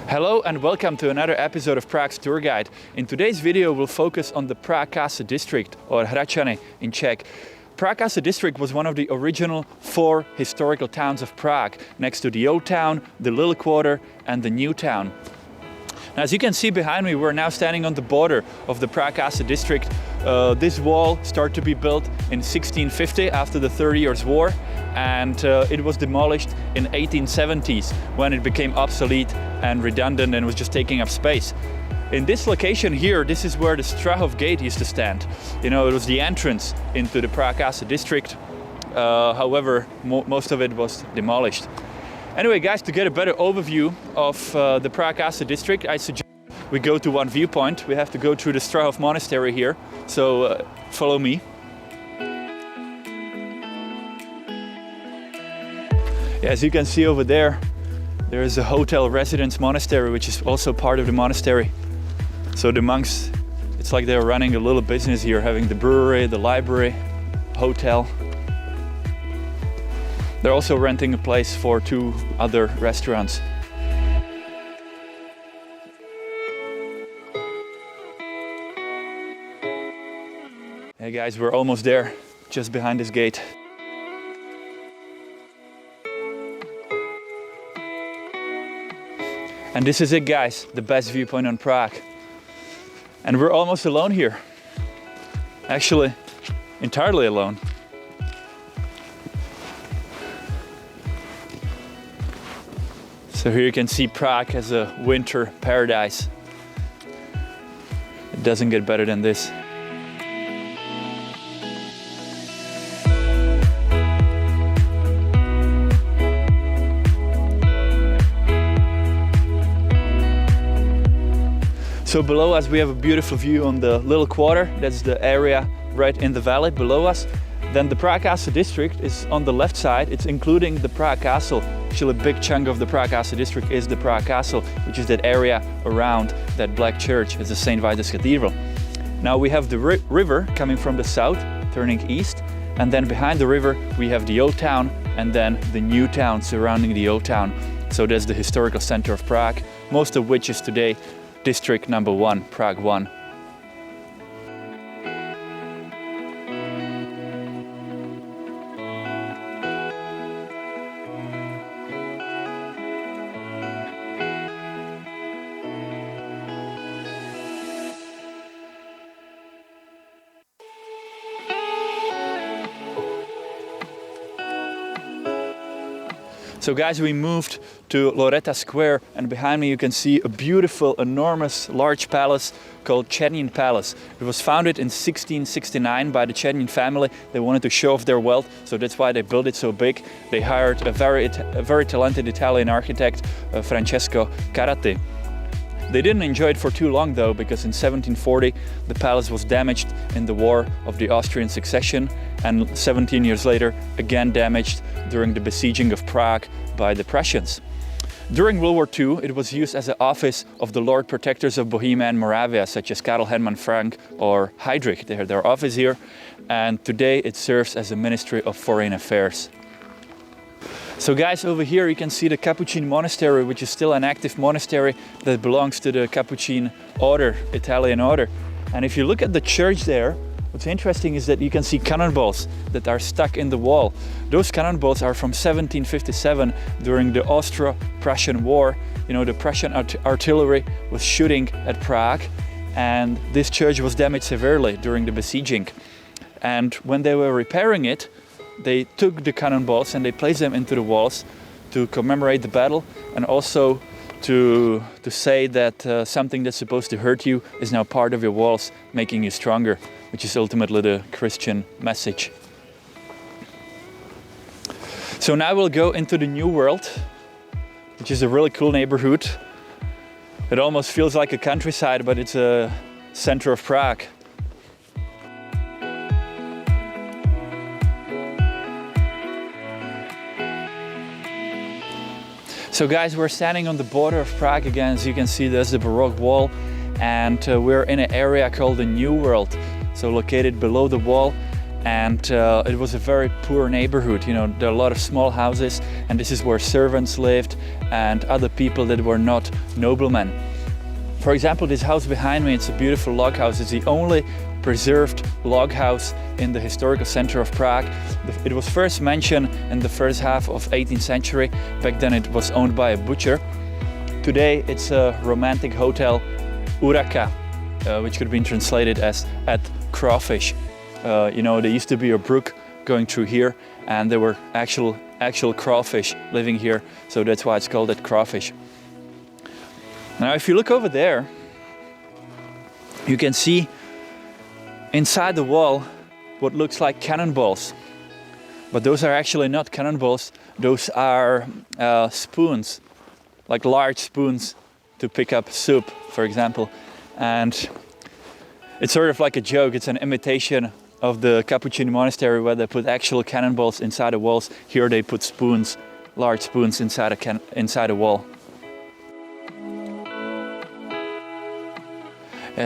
Hello and welcome to another episode of Prague's Tour Guide. In today's video we'll focus on the Prague district, or Hradcanske in Czech. Prague district was one of the original 4 historical towns of Prague, next to the Old Town, the Little Quarter and the New Town. Now, as you can see behind me, we're now standing on the border of the Prague district. This wall started to be built in 1650 after the 30 Years' War, and it was demolished in 1870s when it became obsolete and redundant and was just taking up space. In this location here, this is where the Strahov gate used to stand. You know, it was the entrance into the Prague district. However, most of it was demolished. Anyway, guys, to get a better overview of the Prague district, I suggest we go to one viewpoint. We have to go through the Strahov monastery here, so follow me. Yeah, as you can see over there, there is a hotel residence monastery, which is also part of the monastery. So the monks, it's like they're running a little business here, having the brewery, the library, hotel. They're also renting a place for 2 other restaurants. Hey guys, we're almost there, just behind this gate. And this is it, guys, the best viewpoint on Prague. And we're almost alone here. Actually, entirely alone. So here you can see Prague as a winter paradise. It doesn't get better than this. So below us we have a beautiful view on the Little Quarter. That's the area right in the valley below us. Then the Prague district is on the left side. It's including the Prague Castle. Actually, a big chunk of the Prague district is the Prague Castle, which is that area around that black church. It's the St. Vitus Cathedral. Now we have the river coming from the south, turning east. And then behind the river we have the Old Town and then the New Town surrounding the Old Town. So that's the historical center of Prague, most of which is today District number 1, Prague 1. So guys, we moved to Loretta Square, and behind me you can see a beautiful, enormous, large palace called Czernin Palace. It was founded in 1669 by the Czernin family. They wanted to show off their wealth, so that's why they built it so big. They hired a very talented Italian architect, Francesco Caratti. They didn't enjoy it for too long though, because in 1740 the palace was damaged in the War of the Austrian Succession, and 17 years later again damaged during the besieging of Prague by the Prussians. During World War II it was used as an office of the Lord Protectors of Bohemia and Moravia, such as Karl Hermann Frank or Heydrich. They had their office here, and today it serves as a Ministry of Foreign Affairs. So guys, over here you can see the Capuchin monastery, which is still an active monastery that belongs to the Capuchin order, Italian order. And if you look at the church there, what's interesting is that you can see cannonballs that are stuck in the wall. Those cannonballs are from 1757 during the Austro-Prussian War. You know, the Prussian artillery was shooting at Prague, and this church was damaged severely during the besieging. And when they were repairing it, they took the cannonballs and they placed them into the walls to commemorate the battle, and also to say that something that's supposed to hurt you is now part of your walls, making you stronger, which is ultimately the Christian message. So now we'll go into the New World, which is a really cool neighborhood. It almost feels like a countryside, but it's a center of Prague. So guys, we're standing on the border of Prague again. As you can see, there's the Baroque wall, and we're in an area called the New World. So located below the wall, and it was a very poor neighborhood. You know, there are a lot of small houses, and this is where servants lived and other people that were not noblemen. For example, this house behind me, it's a beautiful log house. It's the only preserved log house in the historical center of Prague. It was first mentioned in the first half of 18th century. Back then it was owned by a butcher. Today it's a romantic hotel, Uraka, which could be translated as at crawfish. You know, there used to be a brook going through here, and there were actual crawfish living here, so that's why it's called at crawfish. Now if you look over there, you can see inside the wall what looks like cannonballs. But those are actually not cannonballs, those are spoons, like large spoons to pick up soup, for example. And it's sort of like a joke, it's an imitation of the Capuchin monastery where they put actual cannonballs inside the walls. Here they put spoons, large spoons inside a wall.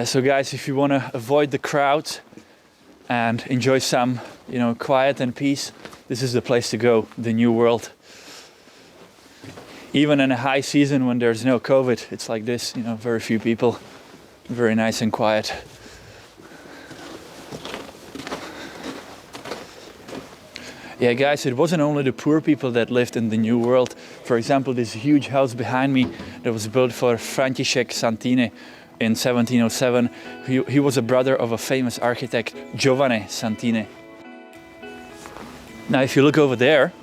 So guys, if you want to avoid the crowd and enjoy some, you know, quiet and peace, this is the place to go, the New World. Even in a high season when there's no COVID, it's like this, you know, very few people, very nice and quiet. Yeah guys, it wasn't only the poor people that lived in the New World. For example, this huge house behind me that was built for František Santini in 1707. He was a brother of a famous architect, Giovanni Santini. Now if you look over there,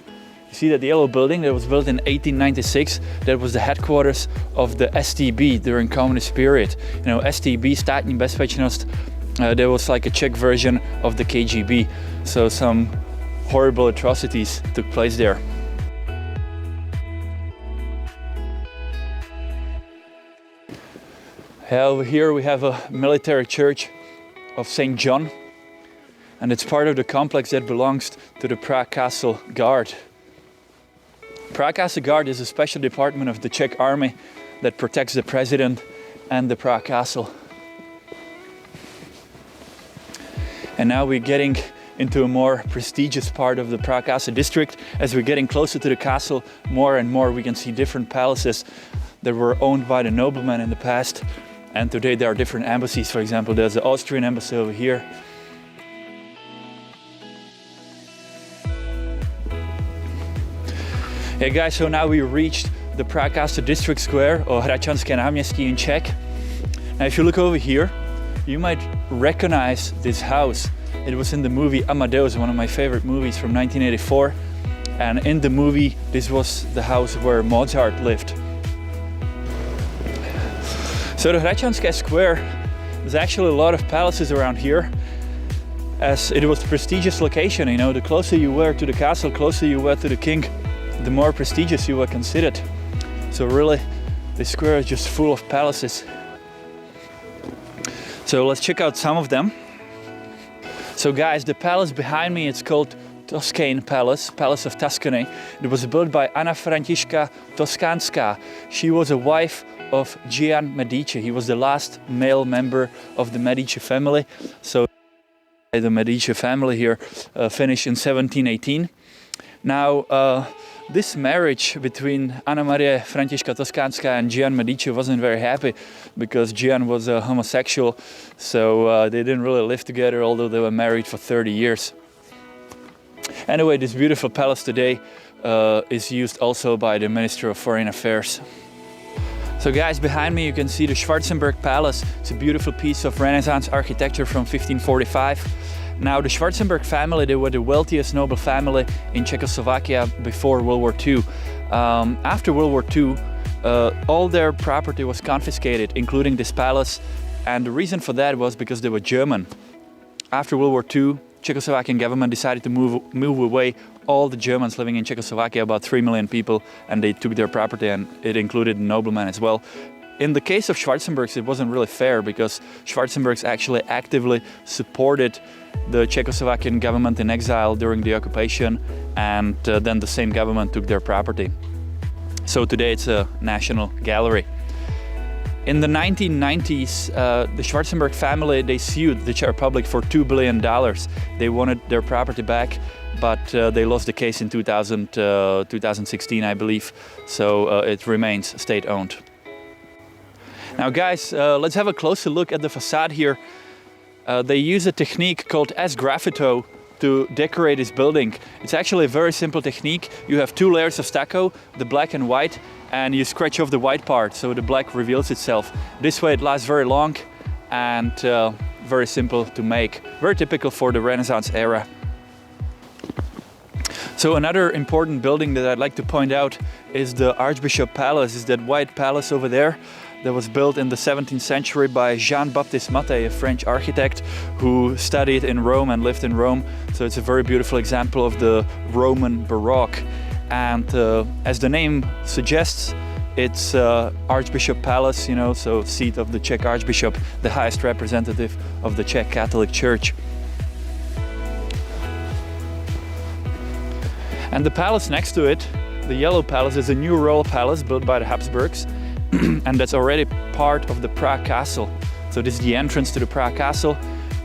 you see that the yellow building that was built in 1896, that was the headquarters of the STB during communist period. You know, STB, Státní bezpečnost, there was like a Czech version of the KGB. So some horrible atrocities took place there. Over here we have a military church of St. John, and it's part of the complex that belongs to the Prague Castle Guard. Prague Castle Guard is a special department of the Czech army that protects the president and the Prague Castle. And now we're getting into a more prestigious part of the Prague Castle district. As we're getting closer to the castle, more and more we can see different palaces that were owned by the noblemen in the past. And today there are different embassies. For example, there's the Austrian embassy over here. Hey guys, so now we reached the Prague Castle district square, or Hradcanske náměstí in Czech. Now if you look over here, you might recognize this house. It was in the movie Amadeus, one of my favorite movies from 1984. And in the movie, this was the house where Mozart lived. So the Hradcanske Square, there's actually a lot of palaces around here, as it was a prestigious location. You know, the closer you were to the castle, closer you were to the king, the more prestigious you were considered. So really, the square is just full of palaces. So let's check out some of them. So guys, the palace behind me, it's called Tuscany Palace, Palace of Tuscany. It was built by Anna Františka Toscanska. She was a wife of Gian Medici. He was the last male member of the Medici family. So the Medici family here finished in 1718. Now this marriage between Anna Maria Františka Toscanska and Gian Medici wasn't very happy, because Gian was a homosexual, so they didn't really live together, although they were married for 30 years. Anyway, this beautiful palace today is used also by the Minister of Foreign Affairs. So guys, behind me you can see the Schwarzenberg Palace. It's a beautiful piece of Renaissance architecture from 1545. Now the Schwarzenberg family, they were the wealthiest noble family in Czechoslovakia before World War II. After World War II, all their property was confiscated, including this palace. And the reason for that was because they were German. After World War II, Czechoslovakian government decided to move away all the Germans living in Czechoslovakia, about 3 million people, and they took their property, and it included noblemen as well. In the case of Schwarzenbergs, it wasn't really fair, because Schwarzenbergs actually actively supported the Czechoslovakian government in exile during the occupation, and then the same government took their property. So today it's a national gallery. In the 1990s, the Schwarzenberg family, they sued the Czech Republic for $2 billion. They wanted their property back, but they lost the case in 2016, I believe. So it remains state-owned. Now guys, let's have a closer look at the facade here. They use a technique called S-graffito to decorate this building. It's actually a very simple technique. You have two layers of stucco, the black and white, and you scratch off the white part so the black reveals itself. This way it lasts very long and very simple to make. Very typical for the Renaissance era. So another important building that I'd like to point out is the Archbishop Palace. Is that white palace over there that was built in the 17th century by Jean-Baptiste Mattei, a French architect who studied in Rome and lived in Rome. So it's a very beautiful example of the Roman Baroque. And as the name suggests, it's Archbishop Palace, you know, so seat of the Czech Archbishop, the highest representative of the Czech Catholic Church. And the palace next to it, the Yellow Palace, is a new royal palace built by the Habsburgs. And that's already part of the Prague Castle. So this is the entrance to the Prague Castle,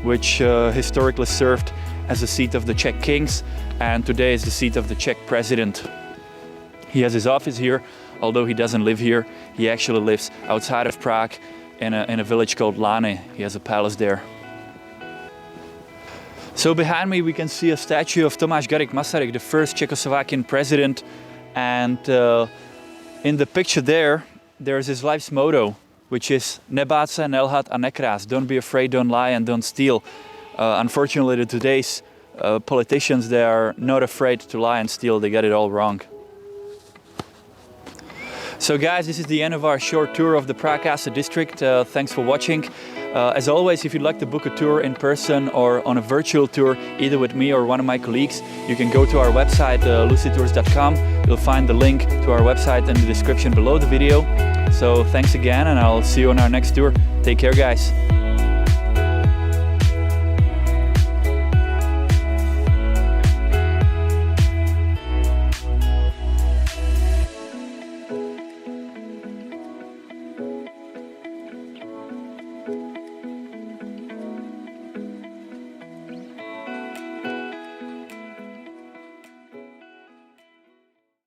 which historically served as the seat of the Czech kings, and today is the seat of the Czech president. He has his office here, although he doesn't live here. He actually lives outside of Prague in a village called Lany. He has a palace there. So behind me we can see a statue of Tomas Garrigue Masaryk, the first Czechoslovakian president, and in the picture there's his life's motto, which is nebát se, nelhat a nekrást. Don't be afraid, don't lie and don't steal. Unfortunately, today's politicians, they are not afraid to lie and steal. They get it all wrong. So guys, this is the end of our short tour of the Prague Castle district. Thanks for watching. As always, if you'd like to book a tour in person or on a virtual tour, either with me or one of my colleagues, you can go to our website, lucytours.com. You'll find the link to our website in the description below the video. So thanks again, and I'll see you on our next tour. Take care, guys.